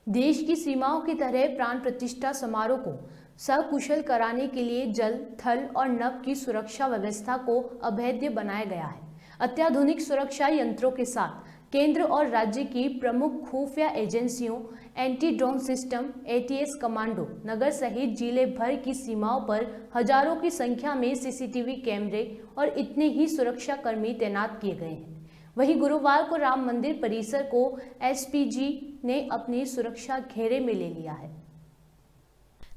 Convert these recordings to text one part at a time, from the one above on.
देश की सीमाओं की तरह प्राण प्रतिष्ठा समारोह को सकुशल कराने के लिए जल, थल और नभ की सुरक्षा व्यवस्था को अभेद्य बनाया गया है। अत्याधुनिक सुरक्षा यंत्रों के साथ केंद्र और राज्य की प्रमुख खुफिया एजेंसियों, anti drone system, ATS commando, नगर सहित जिले भर की सीमाओं पर हजारों की संख्या में सीसीटीवी कैमरे और इतने ही सुरक्षा कर्मी तैनात किए गए हैं। वहीं गुरुवार को राम मंदिर परिसर को एसपीजी ने अपनी सुरक्षा घेरे में ले लिया है।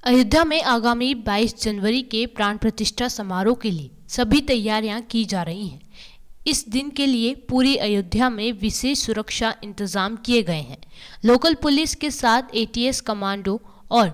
अयोध्या में आगामी 22 जनवरी के प्राण प्रतिष्ठा समारोह के लिए सभी तैयारियां की जा रही हैं। इस दिन के लिए पूरी अयोध्या में विशेष सुरक्षा इंतजाम किए गए हैं। लोकल पुलिस के साथ एटीएस कमांडो और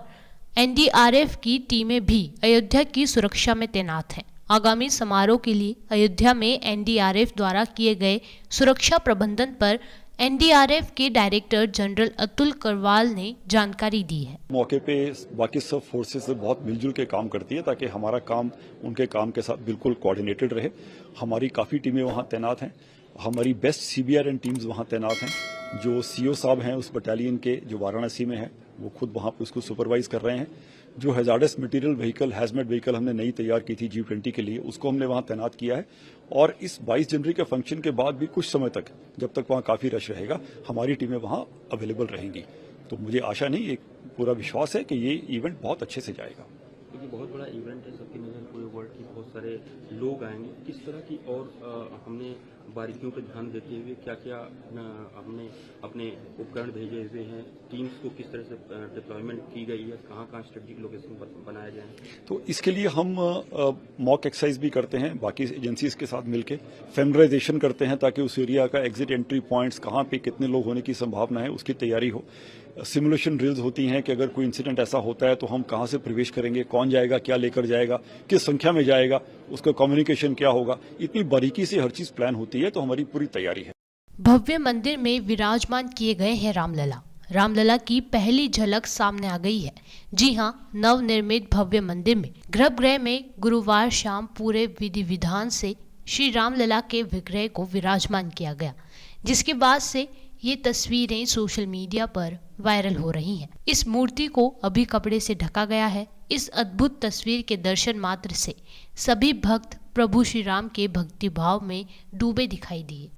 एनडीआरएफ की टीमें भी अयोध्या की सुरक्षा में तैनात हैं। आगामी समारोह के लिए अयोध्या में एनडीआरएफ द्वारा किए गए सुरक्षा प्रबंधन पर एनडीआरएफ के डायरेक्टर जनरल अतुल करवाल ने जानकारी दी है। मौके पे बाकी सब फोर्सेस से बहुत मिलजुल के काम करती है ताकि हमारा काम उनके काम के साथ बिल्कुल कोऑर्डिनेटेड रहे। हमारी काफ़ी टीमें वहाँ तैनात हैं। हमारी बेस्ट सीबीआरएन टीम्स वहाँ तैनात हैं। जो सीओ साहब हैं उस बटालियन के, जो वाराणसी में है, वो खुद वहाँ पर उसको सुपरवाइज कर रहे हैं। जो hazards material vehicle, hazmat vehicle हमने नई तैयार की थी G20 के लिए, उसको हमने वहाँ तैनात किया है। और इस 22 जनवरी के फंक्शन के बाद भी कुछ समय तक, जब तक वहाँ काफ़ी रश रहेगा, हमारी टीमें वहाँ अवेलेबल रहेंगी। तो मुझे आशा नहीं, एक पूरा विश्वास है कि ये इवेंट बहुत अच्छे से जाएगा। क्योंकि बहुत बड़ा इवेंट है, सबकी नज़र पूरे वर्ल्ड की, बहुत सारे लोग आएंगे। किस तरह की और हमने बारीकियों पर ध्यान देते हुए क्या क्या हमने अपने उपकरण भेजे हुए हैं, टीम्स को किस तरह से डिप्लॉयमेंट की गई है, कहाँ कहाँ स्ट्रेटेजिक लोकेशन बनाया गया है। तो इसके लिए हम मॉक एक्सरसाइज भी करते हैं, बाकी एजेंसीज के साथ मिलकर फेमराइजेशन करते हैं ताकि उस एरिया का एग्जिट एंट्री पॉइंट्स कहाँ पे कितने लोग होने की संभावना है उसकी तैयारी हो। सिमुलेशन ड्रिल्स होती हैं कि अगर कोई इंसिडेंट ऐसा होता है तो हम कहाँ से प्रवेश करेंगे, कौन जाएगा, क्या लेकर जाएगा, किस संख्या में जाएगा, उसका कम्युनिकेशन क्या होगा, इतनी बारीकी से हर चीज प्लान होती है। तो हमारी पूरी तैयारी है। भव्य मंदिर में विराजमान किए गए हैं रामलला। रामलला की पहली झलक सामने आ गई है। जी हां, नवनिर्मित भव्य मंदिर में गर्भगृह में गुरुवार शाम पूरे विधि विधान से श्री रामलला के विग्रह को विराजमान किया गया, जिसके बाद से ये तस्वीरें सोशल मीडिया पर वायरल हो रही हैं। इस मूर्ति को अभी कपड़े से ढका गया है। इस अद्भुत तस्वीर के दर्शन मात्र से सभी भक्त प्रभु श्री राम के भक्ति भाव में डूबे दिखाई दिए।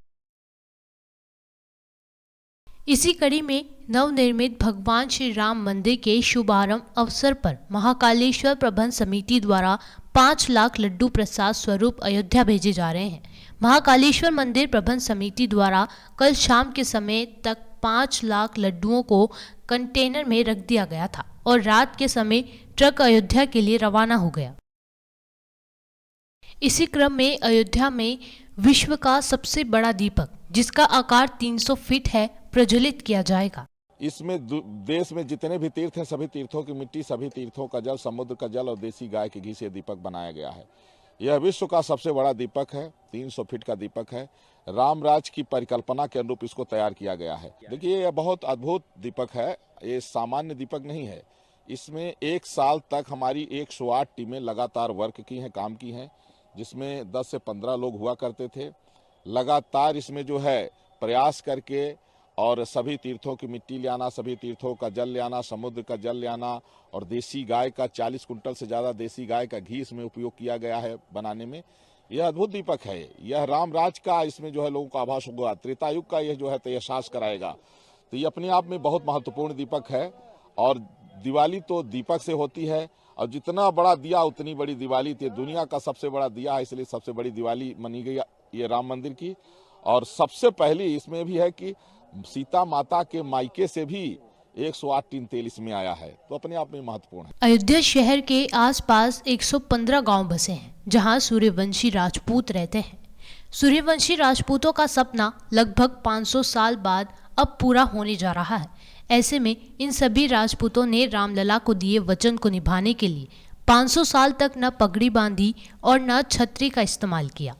इसी कड़ी में नवनिर्मित भगवान श्री राम मंदिर के शुभारंभ अवसर पर महाकालेश्वर प्रबंध समिति द्वारा 5 लाख लड्डू प्रसाद स्वरूप अयोध्या भेजे जा रहे हैं। महाकालेश्वर मंदिर प्रबंध समिति द्वारा कल शाम के समय तक 5 लाख लड्डुओं को कंटेनर में रख दिया गया था और रात के समय ट्रक अयोध्या के लिए रवाना हो गया। इसी क्रम में अयोध्या में विश्व का सबसे बड़ा दीपक, जिसका आकार 300 फीट है, प्रज्वलित किया जाएगा। इसमें देश में जितने भी तीर्थ हैं, सभी तीर्थों की मिट्टी, सभी तीर्थों का जल, समुद्र का जल और देसी गाय के घी से दीपक बनाया गया है। यह विश्व का सबसे बड़ा दीपक है, 300 फीट का दीपक है। रामराज की परिकल्पना के अनुरूप इसको तैयार किया गया है। देखिए, यह बहुत अद्भुत दीपक है, ये सामान्य दीपक नहीं है। इसमें 1 साल तक हमारी 108 टीमें लगातार वर्क की हैं, काम की हैं, जिसमें 10 से 15 लोग हुआ करते थे। लगातार इसमें जो है प्रयास करके और सभी तीर्थों की मिट्टी ले आना, सभी तीर्थों का जल ले आना, समुद्र का जल ले आना और देसी गाय का 40 कुंटल से ज़्यादा देसी गाय का घी इसमें उपयोग किया गया है बनाने में। यह अद्भुत दीपक है। यह रामराज का, इसमें जो है लोगों का आभास होगा, त्रेतायुग का यह जो है एहसास कराएगा। तो ये अपने आप में बहुत महत्वपूर्ण दीपक है। और दिवाली तो दीपक से होती है, और जितना बड़ा दिया उतनी बड़ी दिवाली थी। दुनिया का सबसे बड़ा दिया है, इसलिए सबसे बड़ी दिवाली मनी गई ये राम मंदिर की। और सबसे पहली इसमें भी है कि सीता माता के मायके से भी 108 टीन तेल इसमें आया है, तो अपने आप में महत्वपूर्ण है। अयोध्या शहर के आसपास 115 गांव बसे हैं, जहां सूर्यवंशी राजपूत रहते हैं। सूर्यवंशी राजपूतों का सपना लगभग 500 साल बाद अब पूरा होने जा रहा है। ऐसे में इन सभी राजपूतों ने रामलला को दिए वचन को निभाने के लिए 500 साल तक न पगड़ी बांधी और न छतरी का इस्तेमाल किया।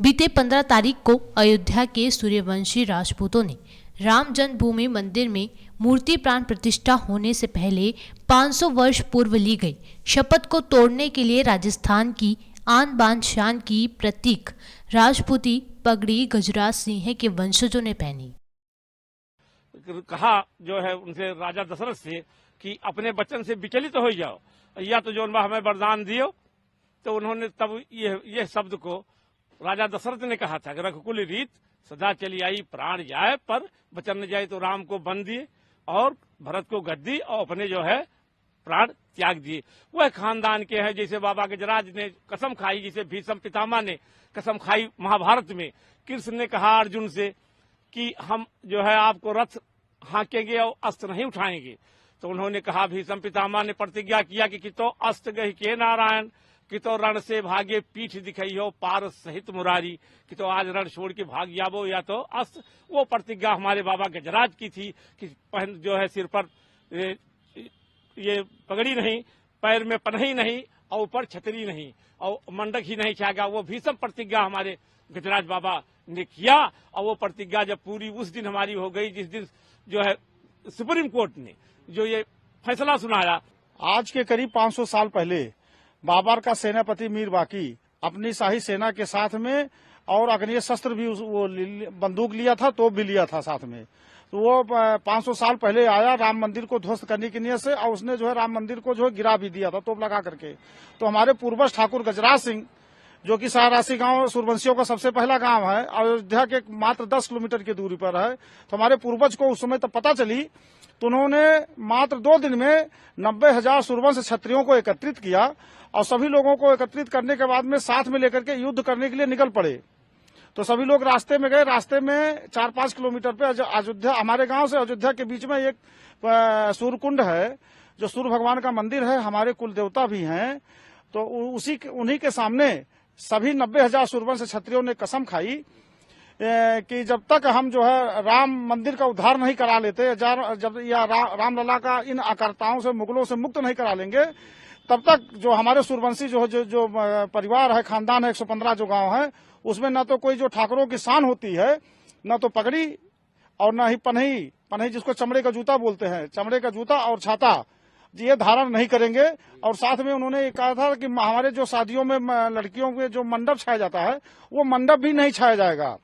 बीते 15 तारीख को अयोध्या के सूर्यवंशी राजपूतों ने राम जन्मभूमि मंदिर में मूर्ति प्राण प्रतिष्ठा होने से पहले 500 वर्ष पूर्व ली गई शपथ को तोड़ने के लिए राजस्थान की आन बान शान की प्रतीक राजपूती पगड़ी गजराज सिंह के वंशजों ने पहनी। कहा जो है उनसे राजा दशरथ से कि अपने वचन से विचलित हो जाओ, या तो जो हमें वरदान दियो। तो उन्होंने तब ये शब्द को राजा दशरथ ने कहा था कि रघुकुल रीत सदा चली आई प्राण जाए, पर वचन न जाए तो राम को बन दिए और भरत को गद्दी और अपने जो है प्राण त्याग दिए। वह खानदान के हैं जैसे बाबा गजराज ने कसम खाई, जिसे भीष्म पितामह ने कसम खाई महाभारत में। कृष्ण ने कहा अर्जुन से कि हम जो है आपको रथ हाँकेंगे और अस्त्र नहीं उठाएंगे। तो उन्होंने कहा, भीष्म पितामह ने प्रतिज्ञा किया कि तो अस्त्र गहि के नारायण, कि तो रण से भागे पीठ दिखाई हो पारस सहित मुरारी, कि तो आज रण छोड़ के भाग जाबो या तो अस्त्र। वो प्रतिज्ञा हमारे बाबा गजराज की थी कि पहन जो है सिर पर ये पगड़ी नहीं, पैर में पन्ही नहीं और ऊपर छतरी नहीं और मंडक ही नहीं छाएगा। वो भीषम प्रतिज्ञा हमारे गजराज बाबा ने किया और वो प्रतिज्ञा जब पूरी उस दिन हमारी हो गई जिस दिन जो है सुप्रीम कोर्ट ने जो ये फैसला सुनाया। आज के करीब 500 साल पहले बाबर का सेनापति मीर बाकी अपनी शाही सेना के साथ में और अग्नेय शस्त्र भी वो बंदूक लिया था, तोप भी लिया था साथ में। तो वो 500 साल पहले आया राम मंदिर को ध्वस्त करने की नियत से, और उसने जो है राम मंदिर को जो है गिरा भी दिया था तोप लगा करके। तो हमारे पूर्वज ठाकुर गजराज सिंह, जो कि सहारासी गांव सूरवंशियों का सबसे पहला गांव है, अयोध्या के मात्र 10 किलोमीटर की दूरी पर है। तो हमारे पूर्वज को उस समय तब पता चली, तो उन्होंने मात्र 2 दिन में 90,000 सूरवंश क्षत्रियों को एकत्रित किया और सभी लोगों को एकत्रित करने के बाद में साथ में लेकर के युद्ध करने के लिए निकल पड़े। तो सभी लोग रास्ते में गए। रास्ते में 4-5 किलोमीटर पे अयोध्या, हमारे गांव से अयोध्या के बीच में एक सूर्यकुंड है, जो सूर्य भगवान का मंदिर है, हमारे कुल देवता भी हैं। तो उन्हीं के सामने सभी 90,000 सूरवंश क्षत्रियों ने कसम खाई कि जब तक हम जो है राम मंदिर का उद्धार नहीं करा लेते, रामलला का इन आकर्ताओं से, मुगलों से मुक्त नहीं करा लेंगे, तब तक जो हमारे सूरवंशी जो परिवार है, खानदान है, 115 जो गांव है, उसमें न तो कोई जो ठाकुरों की शान होती है, न तो पगड़ी और न ही पन्ही जिसको चमड़े का जूता बोलते हैं, चमड़े का जूता और छाता, ये धारण नहीं करेंगे। और साथ में उन्होंने ये कहा था कि हमारे जो शादियों में लड़कियों में जो मंडप छाया जाता है, वो मंडप भी नहीं छाया जाएगा।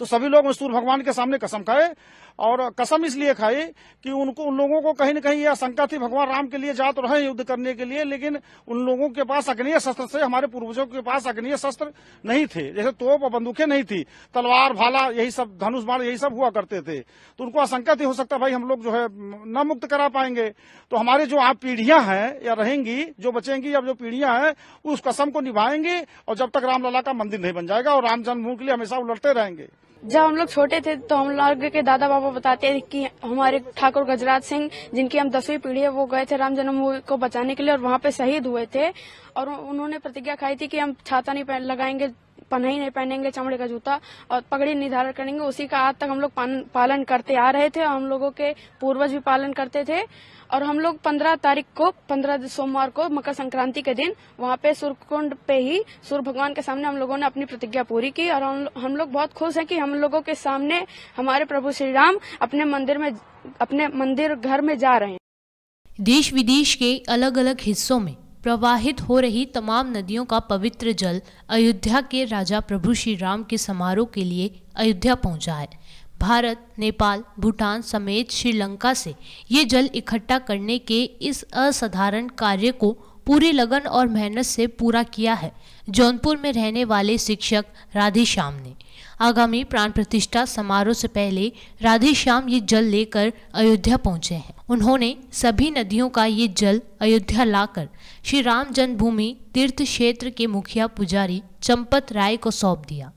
तो सभी लोग सूर्य भगवान के सामने कसम खाए, और कसम इसलिए खाई कि उन लोगों को कहीं न कहीं यह आशंका थी, भगवान राम के लिए जा तो रहे युद्ध करने के लिए, लेकिन उन लोगों के पास अग्नेय शस्त्र से, हमारे पूर्वजों के पास अग्नेय शस्त्र नहीं थे, जैसे तोप और बंदूकें नहीं थी, तलवार भाला यही सब, धनुष बाण यही सब हुआ करते थे। तो उनको आशंका थी हो सकता भाई हम लोग जो है न मुक्त करा पाएंगे। तो हमारे जो आप पीढ़ियां हैं या रहेंगी, जो बचेंगी, अब जो पीढ़ियां हैं, उस कसम को निभाएंगी और जब तक रामलला का मंदिर नहीं बन जाएगा, और राम जन्मभूमि के लिए हमेशा वो लड़ते रहेंगे। जब हम लोग छोटे थे तो हम लोग के दादा बाबा बताते हैं कि हमारे ठाकुर गजराज सिंह, जिनकी हम 10वीं पीढ़ी है, वो गए थे राम जन्मभूमि को बचाने के लिए और वहाँ पे शहीद हुए थे। और उन्होंने प्रतिज्ञा खाई थी कि हम छाता नहीं लगाएंगे, पन्ही नहीं पहनेंगे, चमड़े का जूता और पगड़ी नहीं धारण करेंगे। उसी का आज तक हम लोग पालन करते आ रहे थे और हम लोगों के पूर्वज भी पालन करते थे। और हम लोग 15 तारीख को, 15 सोमवार को, मकर संक्रांति के दिन वहाँ पे सूर्यकुंड पे ही सूर्य भगवान के सामने हम लोगों ने अपनी प्रतिज्ञा पूरी की। और हम लोग बहुत खुश हैं कि हम लोगों के सामने हमारे प्रभु श्री राम अपने मंदिर घर में जा रहे हैं। देश विदेश के अलग अलग हिस्सों में प्रवाहित हो रही तमाम नदियों का पवित्र जल अयोध्या के राजा प्रभु श्री राम के समारोह के लिए अयोध्या पहुंचा है। भारत, नेपाल, भूटान समेत श्रीलंका से ये जल इकट्ठा करने के इस असाधारण कार्य को पूरी लगन और मेहनत से पूरा किया है जौनपुर में रहने वाले शिक्षक राधेश्याम ने। आगामी प्राण प्रतिष्ठा समारोह से पहले राधेश्याम ये जल लेकर अयोध्या पहुंचे हैं। उन्होंने सभी नदियों का ये जल अयोध्या लाकर श्री राम जन्मभूमि तीर्थ क्षेत्र के मुखिया पुजारी चंपत राय को सौंप दिया।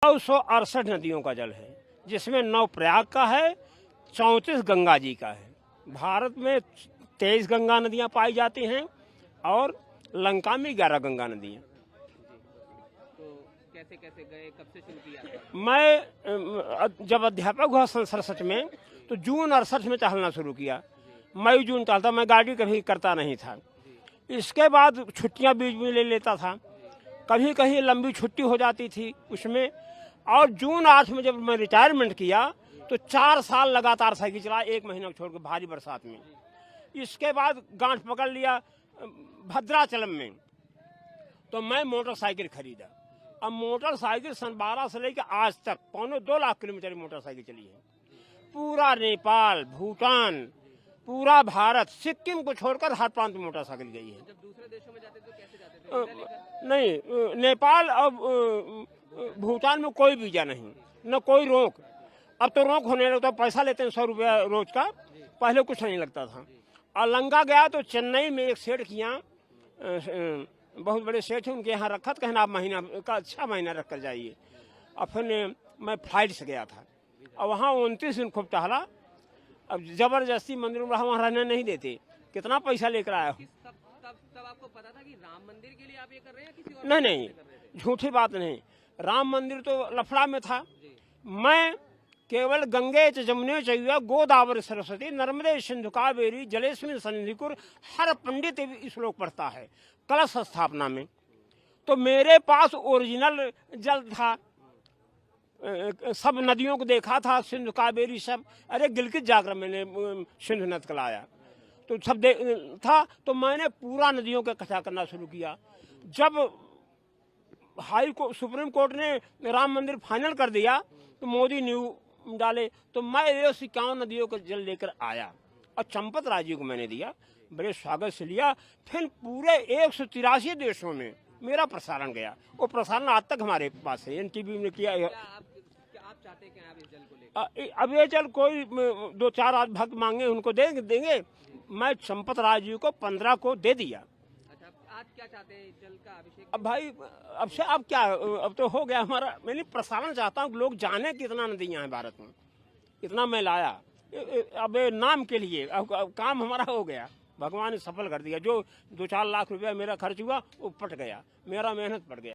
968 नदियों का जल है, जिसमें 9 प्रयाग का है, 34 गंगा जी का है। भारत में 23 गंगा नदियां पाई जाती हैं और लंका में 11 गंगा नदियां। तो कैसे गए, कब से शुरू किया? मैं जब अध्यापक हुआ सन 67 में, तो जून 68 में टहलना शुरू किया। मई जून टहलता, मैं गाड़ी कभी करता नहीं था। इसके बाद छुट्टियां बीच में ले लेता था, कभी कहीं लंबी छुट्टी हो जाती थी उसमें। और जून 8 में जब मैं रिटायरमेंट किया तो 4 साल लगातार साइकिल चला, 1 महीना छोड़ के भारी बरसात में। इसके बाद गांठ पकड़ लिया भद्राचलम में, तो मैं मोटरसाइकिल खरीदा। अब मोटरसाइकिल सन 12 से लेकर आज तक 2.25 लाख किलोमीटर की मोटरसाइकिल चली है। पूरा नेपाल, भूटान, पूरा भारत, सिक्किम को छोड़कर हर प्रांत में मोटरसाइकिल गई है। जब दूसरे देशों में जाते तो कैसे जाते थे? नहीं, नेपाल और भूटान में कोई वीजा नहीं, न कोई रोक। अब तो रोक होने लगता, पैसा लेते हैं 100 रुपया रोज का, पहले कुछ नहीं लगता था। और लंका गया तो चेन्नई में एक सेठ के यहाँ, बहुत बड़े सेठ हैं, उनके यहाँ रखा था, कहना आप महीना का 6 महीना रख कर जाइए। और फिर मैं फ्लाइट से गया था और वहाँ 29 दिन खूब टहला। अब जबरदस्ती मंदिर में वहाँ रहने नहीं देते, कितना पैसा लेकर आया हूँ। तब आपको पता था कि राम मंदिर के लिए आप ये कर रहे हैं या किसी और नहीं नहीं, झूठी बात नहीं। राम मंदिर तो लफड़ा में था। मैं केवल गंगे च जमुने चैव गोदावरी सरस्वती नर्मदे सिंधु कावेरी जलेस्मिन सन्निधिकुर, हर पंडित इस श्लोक पढ़ता है कलश स्थापना में। तो मेरे पास ओरिजिनल जल था, सब नदियों को देखा था, सिंधु कावेरी सब। अरे गिलगित जाकर मैंने सिंधु नद को लाया तो सब था। तो मैंने पूरा नदियों का इकट्ठा करना शुरू किया। जब सुप्रीम कोर्ट ने राम मंदिर फाइनल कर दिया तो मोदी न्यू डाले, तो मैं 51 नदियों का जल लेकर आया और चंपत राजी को मैंने दिया, बड़े स्वागत से लिया। फिर पूरे 183 देशों में मेरा प्रसारण गया। वो प्रसारण आज तक हमारे पास है, NTV में किया है। आप चाहते हैं आप इस जल को लेकर? अब ये जल कोई 2-4 आज भक्त मांगे उनको देंगे। मैं चंपत राजी को 15 को दे दिया। अच्छा, आज क्या चाहते हैं इस जल का अभिषेक? अब भाई अब क्या, अब तो हो गया हमारा। मैंने प्रसारण चाहता हूँ, लोग जाने कितना नदियाँ हैं भारत में, इतना मैं लाया। अब नाम के लिए अब काम हमारा हो गया, भगवान ने सफल कर दिया। जो 2-4 लाख रुपया मेरा खर्च हुआ वो पट गया, मेरा मेहनत पड़ गया।